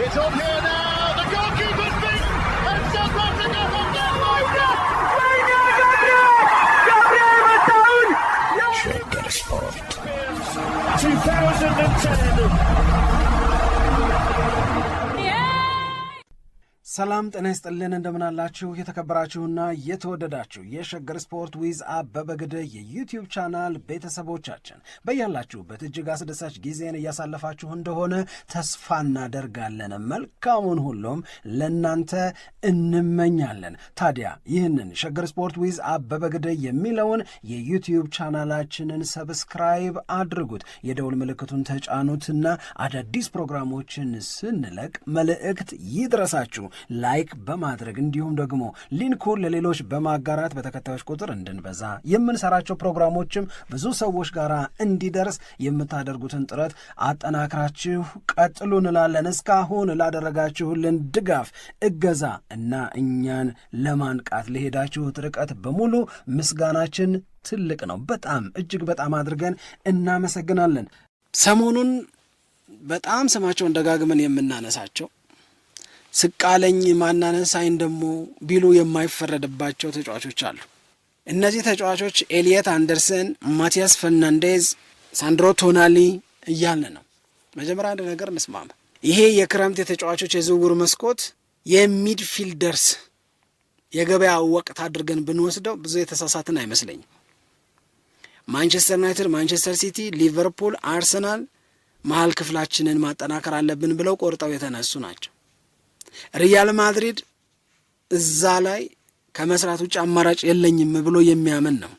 It's on here now. The goalkeeper's beat, and South Africa have done Shaker Sport 2010. ሰላም ጤና ይስጥልን እንደምናላችሁ የተከበራችሁና የተወደዳችሁ የሸገር ስፖርት ዊዝ አበበ ግደይ የዩቲዩብ ቻናል ቤተሰቦቻችን በያላችሁበት እጅግ አስደሳች ጊዜን እያሳለፋችሁ እንደሆነ ተስፋ እናደርጋለን። መልካሙን ሁሉም ለናንተ እንመኛለን። ታዲያ ይህንን ሸገር ስፖርት ዊዝ አበበ ግደይ የሚለውን የዩቲዩብ ቻናላችንን ሰብስክራይብ አድርጉት፣ የደውል ምልክቱን ተጫኑትና አዳዲስ ፕሮግራሞችን ስንለቅ መልእክት ይድረሳችሁ። ላይክ በማድረግ እንዲሁም ደግሞ ሊንኩን ለሌሎች በማጋራት በተከታዮች ቁጥር እንድንበዛ የምንሰራቸው ፕሮግራሞችም ብዙ ሰዎች ጋር እንዲደርስ የምታደርጉትን ጥረት አጠናክራችሁ ቀጥሉ እንላለን። እስካሁን ላደረጋችሁልን ድጋፍ፣ እገዛ እና እኛን ለማንቃት ለሄዳችሁት ርቀት በሙሉ ምስጋናችን ትልቅ ነው። በጣም እጅግ በጣም አድርገን እናመሰግናለን። ሰሞኑን በጣም ስማቸውን ደጋግመን የምናነሳቸው ስቃለኝ ማናነሳይን ደግሞ ቢሉ የማይፈረድባቸው ተጫዋቾች አሉ። እነዚህ ተጫዋቾች ኤሊየት አንደርሰን፣ ማቲያስ ፈርናንዴዝ፣ ሳንድሮ ቶናሊ እያልን ነው። መጀመሪያ አንድ ነገር እንስማማ። ይሄ የክረምት የተጫዋቾች የዝውውር መስኮት የሚድፊልደርስ የገበያ ወቅት አድርገን ብንወስደው ብዙ የተሳሳትን አይመስለኝም። ማንቸስተር ዩናይትድ፣ ማንቸስተር ሲቲ፣ ሊቨርፑል፣ አርሰናል መሀል ክፍላችንን ማጠናከር አለብን ብለው ቆርጠው የተነሱ ናቸው። ሪያል ማድሪድ እዛ ላይ ከመስራት ውጭ አማራጭ የለኝም ብሎ የሚያምን ነው።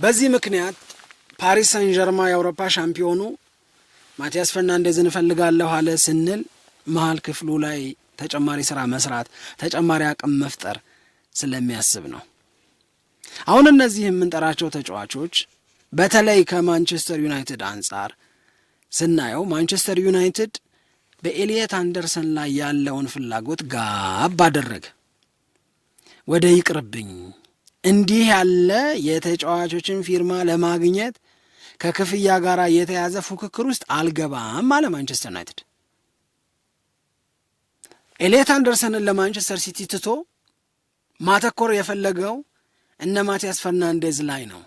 በዚህ ምክንያት ፓሪስ ሰን ዠርማ የአውሮፓ ሻምፒዮኑ ማቲያስ ፈርናንዴዝን እፈልጋለሁ አለ ስንል መሀል ክፍሉ ላይ ተጨማሪ ስራ መስራት፣ ተጨማሪ አቅም መፍጠር ስለሚያስብ ነው። አሁን እነዚህ የምንጠራቸው ተጫዋቾች በተለይ ከማንቸስተር ዩናይትድ አንጻር ስናየው ማንቸስተር ዩናይትድ በኤሊየት አንደርሰን ላይ ያለውን ፍላጎት ጋብ አደረገ። ወደ ይቅርብኝ እንዲህ ያለ የተጫዋቾችን ፊርማ ለማግኘት ከክፍያ ጋር የተያዘ ፉክክር ውስጥ አልገባም አለ ማንቸስተር ዩናይትድ። ኤሊየት አንደርሰንን ለማንቸስተር ሲቲ ትቶ ማተኮር የፈለገው እነ ማቲያስ ፈርናንዴዝ ላይ ነው።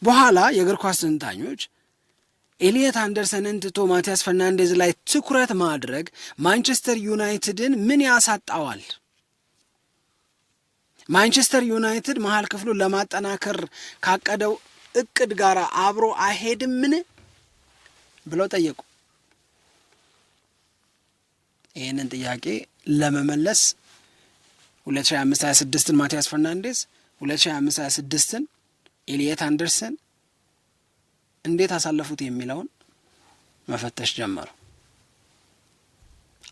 በኋላ የእግር ኳስ ተንታኞች ኤሊየት አንደርሰንን ትቶ ማቲያስ ፈርናንዴዝ ላይ ትኩረት ማድረግ ማንቸስተር ዩናይትድን ምን ያሳጣዋል? ማንቸስተር ዩናይትድ መሀል ክፍሉን ለማጠናከር ካቀደው እቅድ ጋር አብሮ አይሄድምን ብለው ጠየቁ። ይህንን ጥያቄ ለመመለስ 2025-26ን ማቲያስ ፈርናንዴዝ 2025-26ን ኤሊየት አንደርሰን እንዴት አሳለፉት የሚለውን መፈተሽ ጀመሩ።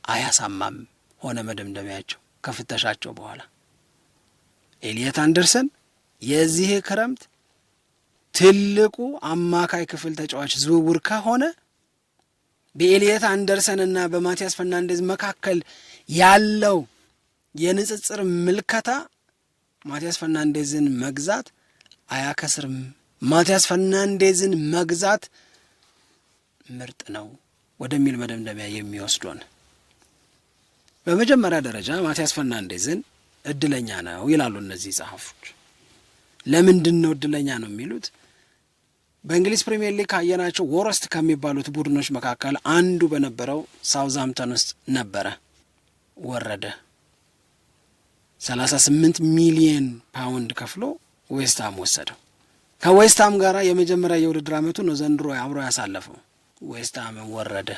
አያሳማም ሆነ መደምደሚያቸው ከፍተሻቸው በኋላ። ኤሊየት አንደርሰን የዚህ ክረምት ትልቁ አማካይ ክፍል ተጫዋች ዝውውር ከሆነ በኤሊየት አንደርሰንና በማቲያስ ፈርናንዴዝ መካከል ያለው የንጽጽር ምልከታ ማቲያስ ፈርናንዴዝን መግዛት አያከስርም፣ ማቲያስ ፈርናንዴዝን መግዛት ምርጥ ነው ወደሚል መደምደሚያ የሚወስዱን። በመጀመሪያ ደረጃ ማቲያስ ፈርናንዴዝን እድለኛ ነው ይላሉ እነዚህ ጸሐፎች። ለምንድን ነው እድለኛ ነው የሚሉት? በእንግሊዝ ፕሪሚየር ሊግ ካየናቸው ወረስት ከሚባሉት ቡድኖች መካከል አንዱ በነበረው ሳውዝሃምፕተን ውስጥ ነበረ፣ ወረደ። 38 ሚሊዮን ፓውንድ ከፍሎ ዌስትሃም ወሰደው። ከዌስትሃም ጋር የመጀመሪያ የውድድር ዓመቱ ነው ዘንድሮ አብሮ ያሳለፈው። ዌስትሃምን ወረደ።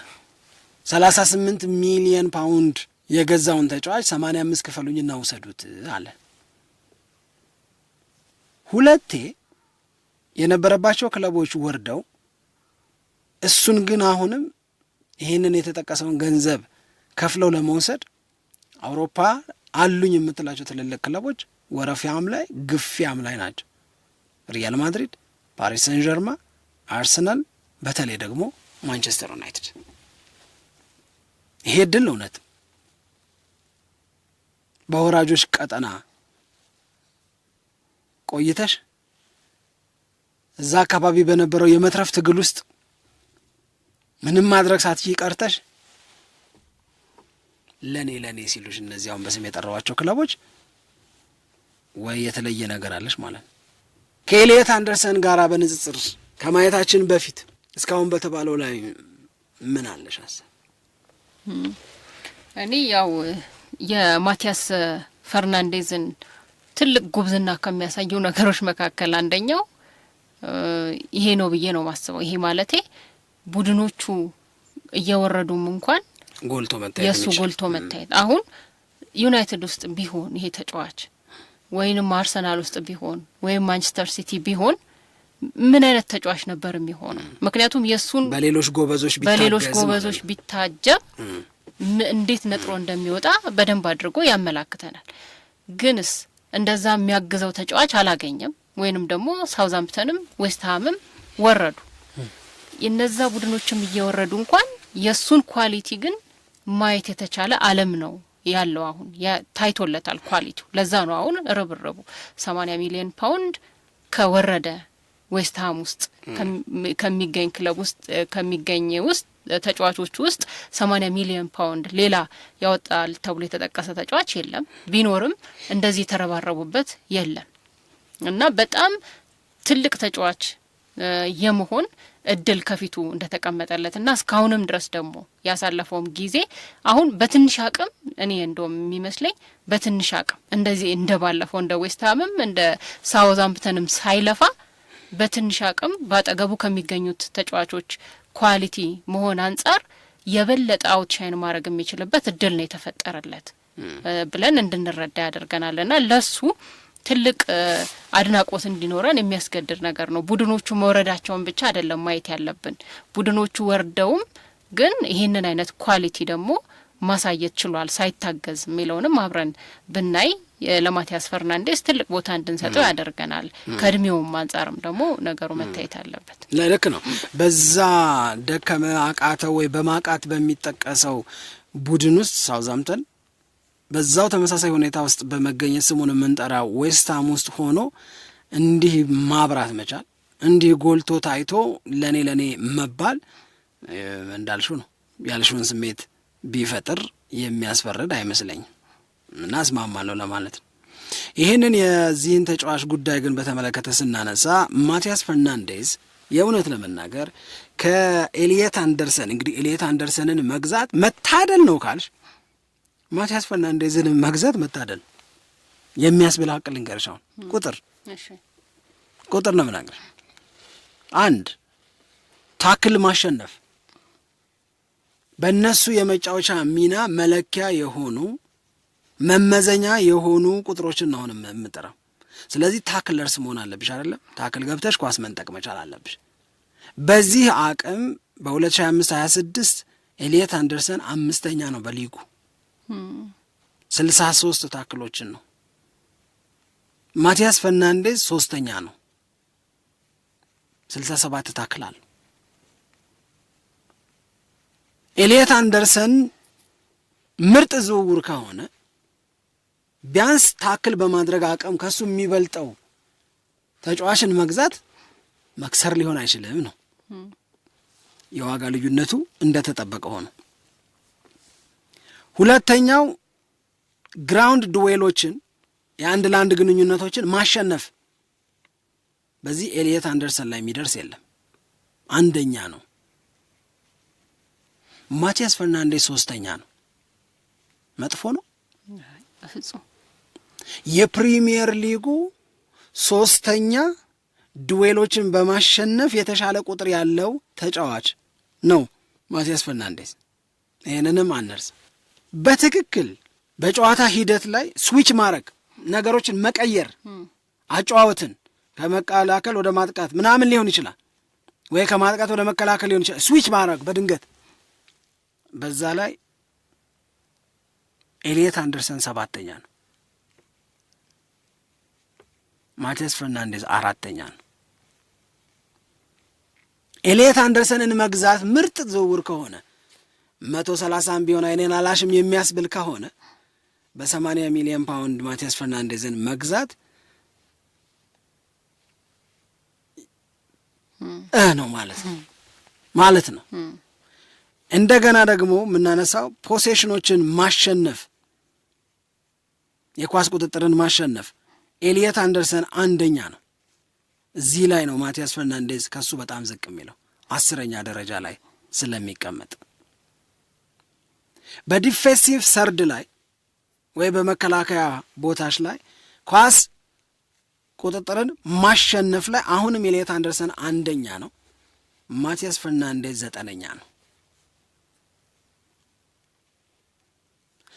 38 ሚሊዮን ፓውንድ የገዛውን ተጫዋች 85 ክፈሉኝና ውሰዱት አለ። ሁለቴ የነበረባቸው ክለቦች ወርደው እሱን ግን አሁንም ይህንን የተጠቀሰውን ገንዘብ ከፍለው ለመውሰድ አውሮፓ አሉኝ የምትላቸው ትልልቅ ክለቦች ወረፊያም ላይ ግፊያም ላይ ናቸው። ሪያል ማድሪድ፣ ፓሪስ ሰን ዠርማ፣ አርሰናል፣ በተለይ ደግሞ ማንቸስተር ዩናይትድ። ይሄ ድል እውነት በወራጆች ቀጠና ቆይተሽ እዛ አካባቢ በነበረው የመትረፍ ትግል ውስጥ ምንም ማድረግ ሳትችይ ቀርተሽ ለኔ ሲሉሽ እነዚያውን በስም የጠራዋቸው ክለቦች ወይ የተለየ ነገር አለሽ ማለት ነው። ከኤሊየት አንደርሰን ጋር በንጽጽር ከማየታችን በፊት እስካሁን በተባለው ላይ ምን አለሽ ሀሳብ? እኔ ያው የማቲያስ ፈርናንዴዝን ትልቅ ጉብዝና ከሚያሳዩ ነገሮች መካከል አንደኛው ይሄ ነው ብዬ ነው ማስበው። ይሄ ማለቴ ቡድኖቹ እየወረዱም እንኳን ጎልቶ መታየት አሁን ዩናይትድ ውስጥ ቢሆን ይሄ ተጫዋች ወይንም አርሰናል ውስጥ ቢሆን ወይም ማንቸስተር ሲቲ ቢሆን ምን አይነት ተጫዋች ነበር የሚሆነው? ምክንያቱም የሱን በሌሎች ጎበዞች ቢታጀብ እንዴት ነጥሮ እንደሚወጣ በደንብ አድርጎ ያመላክተናል። ግንስ እንደዛ የሚያግዘው ተጫዋች አላገኘም። ወይንም ደግሞ ሳውዛምፕተንም ዌስትሃምም ወረዱ። የነዛ ቡድኖችም እየወረዱ እንኳን የሱን ኳሊቲ ግን ማየት የተቻለ ዓለም ነው ያለው። አሁን ታይቶለታል ኳሊቲው። ለዛ ነው አሁን ርብርቡ 80 ሚሊዮን ፓውንድ ከወረደ ዌስትሃም ውስጥ ከሚገኝ ክለብ ውስጥ ከሚገኝ ውስጥ ተጫዋቾች ውስጥ 80 ሚሊዮን ፓውንድ ሌላ ያወጣል ተብሎ የተጠቀሰ ተጫዋች የለም። ቢኖርም እንደዚህ ተረባረቡበት የለም እና በጣም ትልቅ ተጫዋች የመሆን እድል ከፊቱ እንደተቀመጠለትና እስካሁንም ድረስ ደግሞ ያሳለፈውም ጊዜ አሁን በትንሽ አቅም እኔ እንደውም የሚመስለኝ በትንሽ አቅም እንደዚህ እንደባለፈው እንደ ዌስትሃምም እንደ ሳውዛምፕተንም ሳይለፋ በትንሽ አቅም ባጠገቡ ከሚገኙት ተጫዋቾች ኳሊቲ መሆን አንጻር የበለጠ አውትሻይን ማድረግ የሚችልበት እድል ነው የተፈጠረለት ብለን እንድንረዳ ያደርገናልና ለሱ ትልቅ አድናቆት እንዲኖረን የሚያስገድድ ነገር ነው። ቡድኖቹ መውረዳቸውን ብቻ አይደለም ማየት ያለብን፣ ቡድኖቹ ወርደውም ግን ይህንን አይነት ኳሊቲ ደግሞ ማሳየት ችሏል ሳይታገዝ የሚለውንም አብረን ብናይ ለማቲያስ ፈርናንዴዝ ትልቅ ቦታ እንድንሰጠው ያደርገናል። ከእድሜውም አንጻርም ደግሞ ነገሩ መታየት አለበት። ልክ ነው። በዛ ደከመ አቃተው ወይ በማቃት በሚጠቀሰው ቡድን ውስጥ ሳውዛምፕተን በዛው ተመሳሳይ ሁኔታ ውስጥ በመገኘት ስሙን የምንጠራው ዌስትሃም ውስጥ ሆኖ እንዲህ ማብራት መቻል፣ እንዲህ ጎልቶ ታይቶ ለኔ መባል እንዳልሽው ነው። ያልሽውን ስሜት ቢፈጥር የሚያስፈርድ አይመስለኝም እና እስማማለሁ ለማለት ነው። ይህንን የዚህን ተጫዋች ጉዳይ ግን በተመለከተ ስናነሳ ማቲያስ ፈርናንዴዝ የእውነት ለመናገር ከኤሊየት አንደርሰን እንግዲህ ኤሊየት አንደርሰንን መግዛት መታደል ነው ካልሽ ማቲያስ ፈርናንዴዝን መግዛት መታደል የሚያስብል ሀቅ ልንገርሽ። አሁን ቁጥር ነው ምናገር። አንድ ታክል ማሸነፍ በእነሱ የመጫወቻ ሚና መለኪያ የሆኑ መመዘኛ የሆኑ ቁጥሮችን ነው አሁን የምጠራው። ስለዚህ ታክለርስ መሆን አለብሽ አይደለም? ታክል ገብተሽ ኳስ መንጠቅ መቻል አለብሽ። በዚህ አቅም በ2025-26 ኤሊየት አንደርሰን 5ኛ ነው በሊጉ 63 ታክሎችን ነው። ማቲያስ ፈርናንዴዝ 3ኛ ነው 67 ታክል አለ። ኤሊየት አንደርሰን ምርጥ ዝውውር ከሆነ ቢያንስ ታክል በማድረግ አቅም ከሱ የሚበልጠው ተጫዋችን መግዛት መክሰር ሊሆን አይችልም ነው። የዋጋ ልዩነቱ እንደተጠበቀ ሆኖ ሁለተኛው ግራውንድ ዱዌሎችን የአንድ ለአንድ ግንኙነቶችን ማሸነፍ በዚህ ኤሊየት አንደርሰን ላይ የሚደርስ የለም። አንደኛ ነው። ማቲያስ ፈርናንዴዝ 3ኛ ነው። መጥፎ ነው? በፍጹም። የፕሪሚየር ሊጉ 3ኛ ዱዌሎችን በማሸነፍ የተሻለ ቁጥር ያለው ተጫዋች ነው ማቲያስ ፈርናንዴዝ። ይህንንም አንርስ። በትክክል በጨዋታ ሂደት ላይ ስዊች ማድረግ፣ ነገሮችን መቀየር፣ አጨዋወትን ከመከላከል ወደ ማጥቃት ምናምን ሊሆን ይችላል፣ ወይ ከማጥቃት ወደ መከላከል ሊሆን ይችላል። ስዊች ማድረግ በድንገት በዛ ላይ ኤሊየት አንደርሰን 7ኛ ነው። ማቲያስ ፈርናንዴዝ 4ኛ ነው። ኤሊየት አንደርሰንን መግዛት ምርጥ ዝውውር ከሆነ 130 ቢሆን አይኔን አላሽም የሚያስብል ከሆነ በ80 ሚሊዮን ፓውንድ ማቲያስ ፈርናንዴዝን መግዛት ነው ማለት ነው። እንደገና ደግሞ የምናነሳው ፖሴሽኖችን ማሸነፍ፣ የኳስ ቁጥጥርን ማሸነፍ ኤሊየት አንደርሰን አንደኛ ነው። እዚህ ላይ ነው ማቲያስ ፈርናንዴዝ ከሱ በጣም ዝቅ የሚለው 10ኛ ደረጃ ላይ ስለሚቀመጥ። በዲፌንሲቭ ሰርድ ላይ ወይ በመከላከያ ቦታች ላይ ኳስ ቁጥጥርን ማሸነፍ ላይ አሁንም ኤሊየት አንደርሰን አንደኛ ነው። ማቲያስ ፈርናንዴዝ 9ኛ ነው።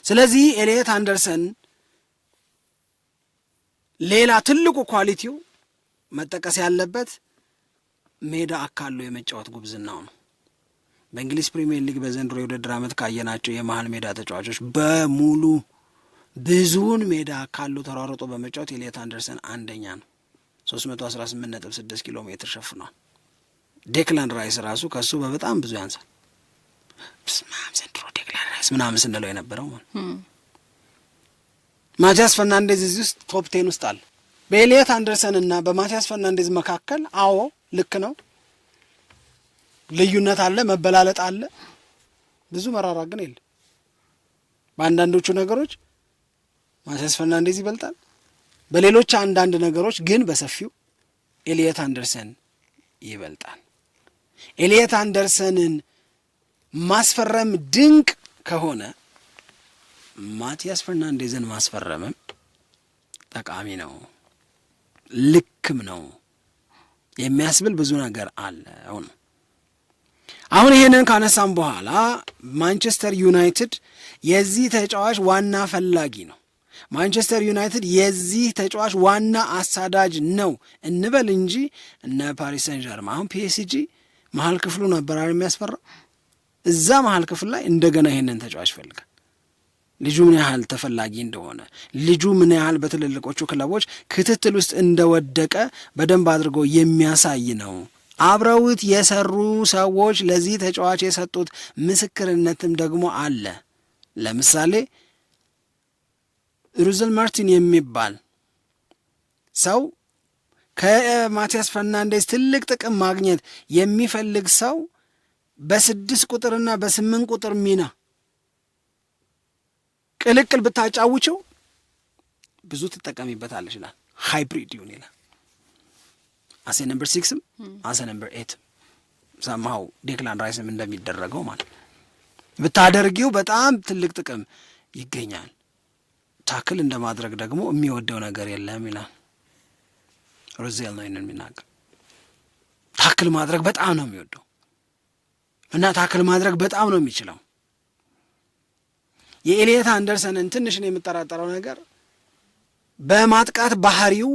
ስለዚህ ኤሊየት አንደርሰን ሌላ ትልቁ ኳሊቲው መጠቀስ ያለበት ሜዳ አካሎ የመጫወት ጉብዝናው ነው። በእንግሊዝ ፕሪሚየር ሊግ በዘንድሮ የውድድር ዓመት ካየናቸው የመሃል ሜዳ ተጫዋቾች በሙሉ ብዙውን ሜዳ አካሎ ተሯርጦ በመጫወት ኤሊየት አንደርሰን አንደኛ ነው። 318.6 ኪሎ ሜትር ሸፍኗል። ዴክላን ራይስ ራሱ ከሱ በጣም ብዙ ያንሳል። ዘንድሮ ዴክላን ራይስ ምናምን ስንለው የነበረው ማለት ማቲያስ ፈርናንዴዝ እዚህ ውስጥ ቶፕ 10 ውስጥ አለ። በኤሊየት አንደርሰን እና በማቲያስ ፈርናንዴዝ መካከል አዎ ልክ ነው፣ ልዩነት አለ፣ መበላለጥ አለ፣ ብዙ መራራቅ ግን የለም። በአንዳንዶቹ ነገሮች ማቲያስ ፈርናንዴዝ ይበልጣል፣ በሌሎች አንዳንድ ነገሮች ግን በሰፊው ኤሊየት አንደርሰን ይበልጣል። ኤሊየት አንደርሰንን ማስፈረም ድንቅ ከሆነ ማቲያስ ፈርናንዴዝን ማስፈረምም ጠቃሚ ነው፣ ልክም ነው የሚያስብል ብዙ ነገር አለ። አሁን ይሄንን ካነሳም በኋላ ማንቸስተር ዩናይትድ የዚህ ተጫዋች ዋና ፈላጊ ነው፣ ማንቸስተር ዩናይትድ የዚህ ተጫዋች ዋና አሳዳጅ ነው እንበል እንጂ እነ ፓሪስ ሰን ዠርማ አሁን ፒኤስጂ መሀል ክፍሉ ነበር የሚያስፈራው። እዛ መሀል ክፍል ላይ እንደገና ይሄንን ተጫዋች ፈልጋል። ልጁ ምን ያህል ተፈላጊ እንደሆነ፣ ልጁ ምን ያህል በትልልቆቹ ክለቦች ክትትል ውስጥ እንደወደቀ በደንብ አድርጎ የሚያሳይ ነው። አብረውት የሰሩ ሰዎች ለዚህ ተጫዋች የሰጡት ምስክርነትም ደግሞ አለ። ለምሳሌ ሩዘል ማርቲን የሚባል ሰው ከማቲያስ ፈርናንዴዝ ትልቅ ጥቅም ማግኘት የሚፈልግ ሰው በ6 ቁጥርና በ8 ቁጥር ሚና ቅልቅል ብታጫውቸው ብዙ ትጠቀሚበታለሽ ይላል። ሃይብሪድ ይሁን ይላል። አሴ ነምበር 6ም አሴ ነምበር 8 ሰማው ዴክላን ራይስም እንደሚደረገው ማለት ብታደርጊው በጣም ትልቅ ጥቅም ይገኛል። ታክል እንደማድረግ ደግሞ የሚወደው ነገር የለም ይላል። ሮዜል ነው ይሄንን የሚናገር። ታክል ማድረግ በጣም ነው የሚወደው እና ታክል ማድረግ በጣም ነው የሚችለው። የኤሊየት አንደርሰንን ትንሽ ነው የምጠራጠረው ነገር በማጥቃት ባህሪው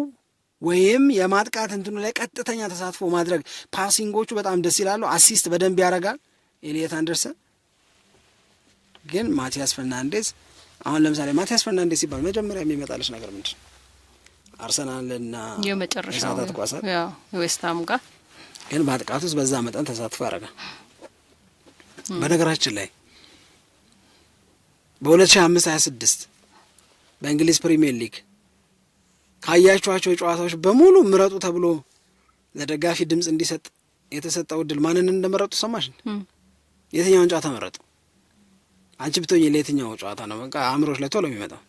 ወይም የማጥቃት እንትኑ ላይ ቀጥተኛ ተሳትፎ ማድረግ፣ ፓሲንጎቹ በጣም ደስ ይላሉ፣ አሲስት በደንብ ያደርጋል ኤሊየት አንደርሰን። ግን ማቲያስ ፈርናንዴዝ አሁን ለምሳሌ ማቲያስ ፈርናንዴዝ ሲባል መጀመሪያ የሚመጣልሽ ነገር ምንድን ነው? አርሰናልና የመጨረሻው ያው ዌስትሃም ጋር ግን በማጥቃት ውስጥ በዛ መጠን ተሳትፎ ያደርጋል። በነገራችን ላይ በ2025-26 በእንግሊዝ ፕሪሚየር ሊግ ካያችኋቸው ጨዋታዎች በሙሉ ምረጡ ተብሎ ለደጋፊ ድምፅ እንዲሰጥ የተሰጠው እድል ማንን እንደመረጡ ሰማሽ? የትኛውን ጨዋታ መረጡ? አንቺ ብትሆኚ ለየትኛው ጨዋታ ነው በቃ አእምሮሽ ላይ ቶሎ የሚመጣው?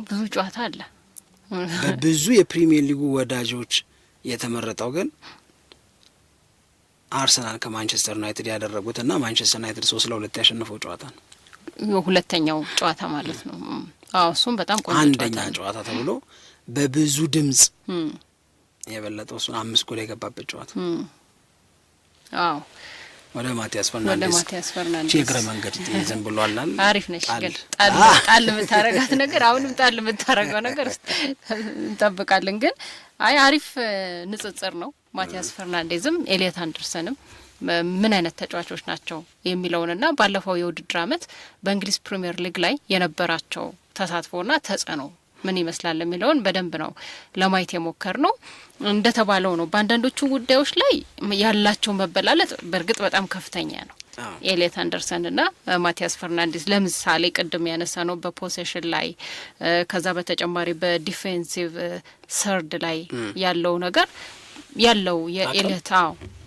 ብዙ ጨዋታ አለ። በብዙ የፕሪሚየር ሊጉ ወዳጆች የተመረጠው ግን አርሰናል ከማንቸስተር ዩናይትድ ያደረጉት እና ማንቸስተር ዩናይትድ 3-2 ያሸነፈው ጨዋታ ነው። ሁለተኛው ጨዋታ ማለት ነው። አዎ እሱም በጣም ቆንጆ አንደኛ ጨዋታ ተብሎ በብዙ ድምጽ የበለጠው እሱን 5 ጎል የገባበት ጨዋታ። አዎ ወደ ማቲያስ ፈርናንዴዝ ችግር መንገድ ዝም ብሏል። አሪፍ ነሽ ግን ጣል የምታረጋት ነገር አሁንም ጣል የምታረጋው ነገር እንጠብቃለን። ግን አሪፍ ንጽጽር ነው። ማቲያስ ፈርናንዴዝም ኤሊየት አንደርሰንም ምን አይነት ተጫዋቾች ናቸው የሚለውንና ባለፈው የውድድር ዓመት በእንግሊዝ ፕሪሚየር ሊግ ላይ የነበራቸው ተሳትፎና ተጽዕኖ ምን ይመስላል የሚለውን በደንብ ነው ለማየት የሞከር ነው። እንደተባለው ነው በአንዳንዶቹ ጉዳዮች ላይ ያላቸው መበላለጥ በእርግጥ በጣም ከፍተኛ ነው። ኤሊየት አንደርሰንና ማቲያስ ፈርናንዴዝ ለምሳሌ ቅድም ያነሳ ነው በፖሴሽን ላይ ከዛ በተጨማሪ በዲፌንሲቭ ሰርድ ላይ ያለው ነገር ያለው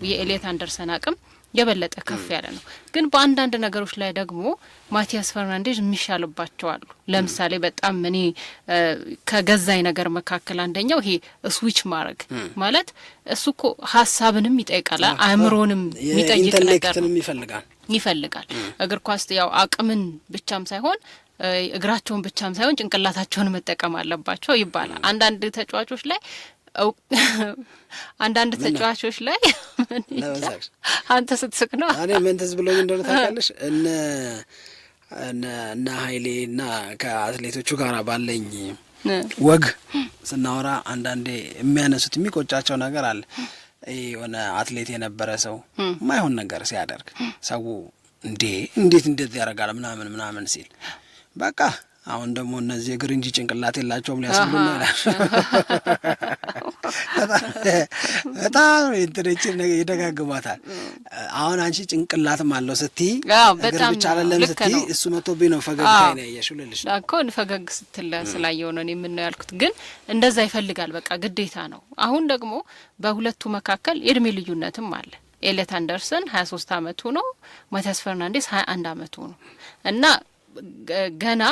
የኤሊየት አንደርሰን አቅም የበለጠ ከፍ ያለ ነው። ግን በአንዳንድ ነገሮች ላይ ደግሞ ማቲያስ ፈርናንዴዝ የሚሻልባቸው አሉ። ለምሳሌ በጣም እኔ ከገዛኝ ነገር መካከል አንደኛው ይሄ ስዊች ማድረግ ማለት እሱ እኮ ሀሳብንም ይጠይቃል፣ አእምሮንም የሚጠይቅ ነገር ይፈልጋል። እግር ኳስ ያው አቅምን ብቻም ሳይሆን እግራቸውን ብቻም ሳይሆን ጭንቅላታቸውን መጠቀም አለባቸው ይባላል። አንዳንድ ተጫዋቾች ላይ አንተ ስትስቅ ነው እኔ መንተስ ብሎኝ እንደሆነ ታውቃለሽ። እነ ኃይሌ እና ከአትሌቶቹ ጋር ባለኝ ወግ ስናወራ አንዳንዴ የሚያነሱት የሚቆጫቸው ነገር አለ። የሆነ አትሌት የነበረ ሰው ማይሆን ነገር ሲያደርግ ሰው እንዴት እንደዚህ ያደርጋል ምናምን ሲል በቃ አሁን ደግሞ እነዚህ እግር እንጂ ጭንቅላት የላቸውም ሊያስብሉ ነው ይላል። በጣም እንትነችን ይደጋግሟታል። አሁን አንቺ ጭንቅላትም አለው ስትይ እግር ብቻ አይደለም ስትይ እሱ መቶብኝ ነው ፈገግታ ነው ያየሽው ልልሽ ነው እኮ ፈገግ ስትል ስላየው ነው የምንለው ያልኩት። ግን እንደዛ ይፈልጋል፣ በቃ ግዴታ ነው። አሁን ደግሞ በሁለቱ መካከል የእድሜ ልዩነትም አለ። ኤሌት አንደርሰን 23 አመቱ ነው፣ ማቲያስ ፈርናንዴዝ 21 አመቱ ነው እና ገና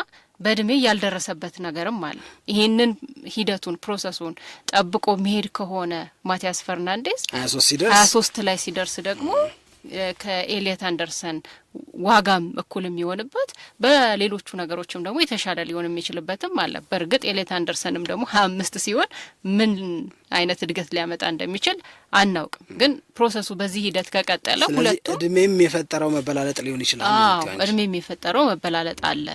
በእድሜ ያልደረሰበት ነገርም አለ። ይሄንን ሂደቱን ፕሮሰሱን ጠብቆ መሄድ ከሆነ ማቲያስ ፈርናንዴዝ 23 ላይ ሲደርስ ደግሞ ከኤሊየት አንደርሰን ዋጋም እኩል የሚሆንበት በሌሎቹ ነገሮችም ደግሞ የተሻለ ሊሆን የሚችልበትም አለ። በእርግጥ ኤሊየት አንደርሰንም ደግሞ 25 ሲሆን ምን አይነት እድገት ሊያመጣ እንደሚችል አናውቅም። ግን ፕሮሰሱ በዚህ ሂደት ከቀጠለ ሁለቱ እድሜም የፈጠረው መበላለጥ ሊሆን ይችላል። እድሜም የፈጠረው መበላለጥ አለ።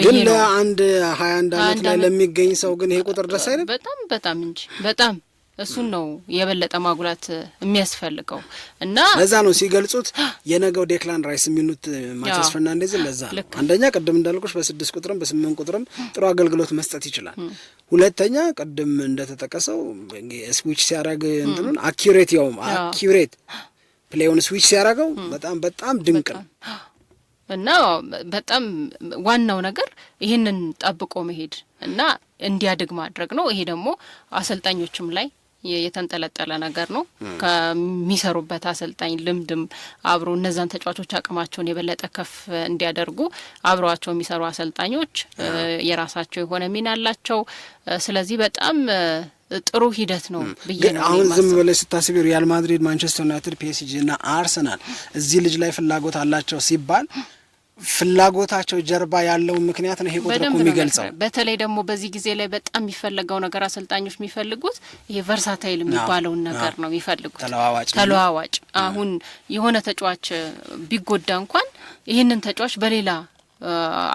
ግን ለአንድ 21 አመት ላይ ለሚገኝ ሰው ግን ይሄ ቁጥር ደስ አይደል? በጣም እንጂ በጣም እሱን ነው የበለጠ ማጉላት የሚያስፈልገው እና ለዛ ነው ሲገልጹት የነገው ዴክላን ራይስ የሚሉት ማቲያስ ፈርናንዴዝ። ለዛ አንደኛ ቅድም እንዳልኩሽ በ6 ቁጥርም በ8 ቁጥርም ጥሩ አገልግሎት መስጠት ይችላል። ሁለተኛ ቅድም እንደተጠቀሰው ስዊች ሲያደርግ እንትኑን አኪዩሬት ፕሌውን ስዊች ሲያደርገው በጣም ድንቅ ነው እና በጣም ዋናው ነገር ይህንን ጠብቆ መሄድ እና እንዲያድግ ማድረግ ነው። ይሄ ደግሞ አሰልጣኞችም ላይ የተንጠለጠለ ነገር ነው። ከሚሰሩበት አሰልጣኝ ልምድም አብሮ እነዛን ተጫዋቾች አቅማቸውን የበለጠ ከፍ እንዲያደርጉ አብረዋቸው የሚሰሩ አሰልጣኞች የራሳቸው የሆነ ሚና አላቸው። ስለዚህ በጣም ጥሩ ሂደት ነው ብዬ ነው። አሁን ዝም ብለሽ ስታስቢ ሪያል ማድሪድ፣ ማንቸስተር ዩናይትድ፣ ፒኤስጂ እና አርሰናል እዚህ ልጅ ላይ ፍላጎት አላቸው ሲባል ፍላጎታቸው ጀርባ ያለው ምክንያት ነው ይሄ ቁጥር እኮ የሚገልጸው። በተለይ ደግሞ በዚህ ጊዜ ላይ በጣም የሚፈለገው ነገር አሰልጣኞች የሚፈልጉት ይሄ ቨርሳታይል የሚባለውን ነገር ነው የሚፈልጉት፣ ተለዋዋጭ። አሁን የሆነ ተጫዋች ቢጎዳ እንኳን ይህንን ተጫዋች በሌላ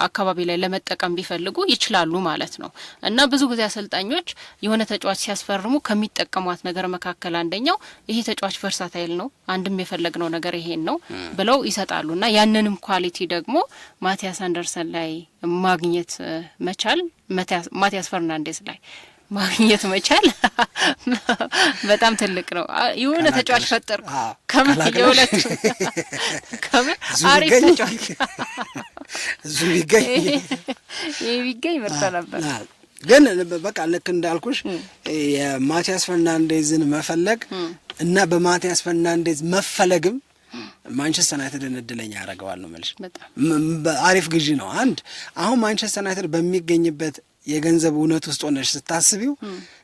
አካባቢ ላይ ለመጠቀም ቢፈልጉ ይችላሉ ማለት ነው። እና ብዙ ጊዜ አሰልጣኞች የሆነ ተጫዋች ሲያስፈርሙ ከሚጠቀሟት ነገር መካከል አንደኛው ይሄ ተጫዋች ቨርሳታይል ነው፣ አንድም የፈለግነው ነገር ይሄን ነው ብለው ይሰጣሉ። እና ያንንም ኳሊቲ ደግሞ ማቲያስ አንደርሰን ላይ ማግኘት መቻል፣ ማቲያስ ፈርናንዴዝ ላይ ማግኘት መቻል በጣም ትልቅ ነው። የሆነ ተጫዋች ፈጠርኩ ከመየውለት አሪፍ ተጫዋች እሱ ቢገኝ ምርጥ ነበር። ግን በቃ ልክ እንዳልኩሽ የማቲያስ ፈርናንዴዝን መፈለግ እና በማቲያስ ፈርናንዴዝ መፈለግም ማንቸስተር ዩናይትድን እድለኛ ያደርገዋል ነው የምልሽ። አሪፍ ግዢ ነው። አንድ አሁን ማንቸስተር ዩናይትድ በሚገኝበት የገንዘብ እውነት ውስጥ ሆነሽ ስታስቢው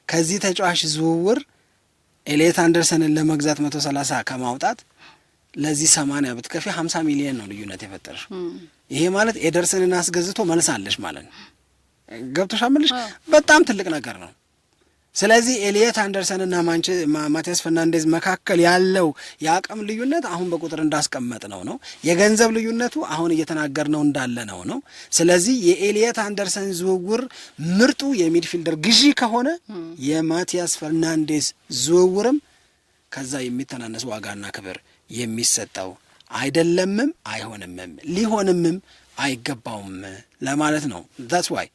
ከዚህ ተጫዋች ዝውውር ኤሊየት አንደርሰንን ለመግዛት 130 ከማውጣት ለዚህ 80 ብትከፊ 50 ሚሊዮን ነው ልዩነት የፈጠረሽ። ይሄ ማለት ኤደርሰንን አስገዝቶ መልሳለሽ ማለት ነው። ገብቶሻል መልሽ በጣም ትልቅ ነገር ነው። ስለዚህ ኤሊየት አንደርሰንና ማቲያስ ፈርናንዴዝ መካከል ያለው የአቅም ልዩነት አሁን በቁጥር እንዳስቀመጥ ነው። የገንዘብ ልዩነቱ አሁን እየተናገርነው እንዳለ ነው። ስለዚህ የኤሊየት አንደርሰን ዝውውር ምርጡ የሚድፊልደር ግዢ ከሆነ የማቲያስ ፈርናንዴዝ ዝውውርም ከዛ የሚተናነስ ዋጋና ክብር የሚሰጠው አይደለምም፣ አይሆንምም፣ ሊሆንምም አይገባውም ለማለት ነው። that's why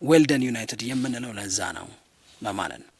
well done United የምንለው ለዛ ነው በማለት ነው።